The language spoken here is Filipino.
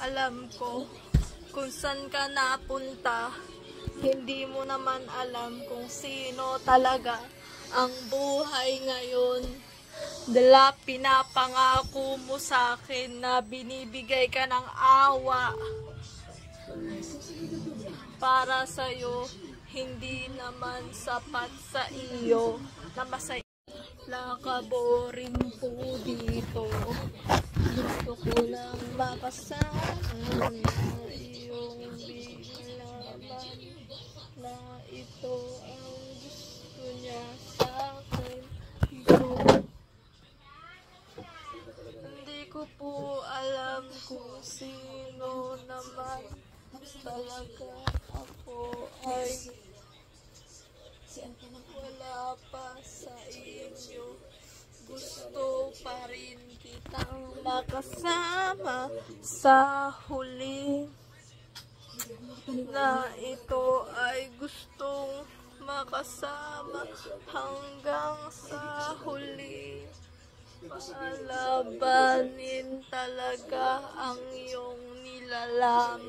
Alam ko kung saan ka napunta. Hindi mo naman alam kung sino talaga ang buhay ngayon. Dala pinapangako mo sa akin na binibigay ka ng awa para sa'yo, hindi naman sapat sa iyo na masaya. Nakaboring po dito. Gusto ko lang makasama na iyong biglaman na ito ang gusto niya sa akin. Hindi ko po alam kung sino naman talaga ako ay wala pa sa inyo. Gusto pa rin kitang makasama sa huli na ito ay gustong makasama hanggang sa huli. Palabanin talaga ang iyong nilalaman.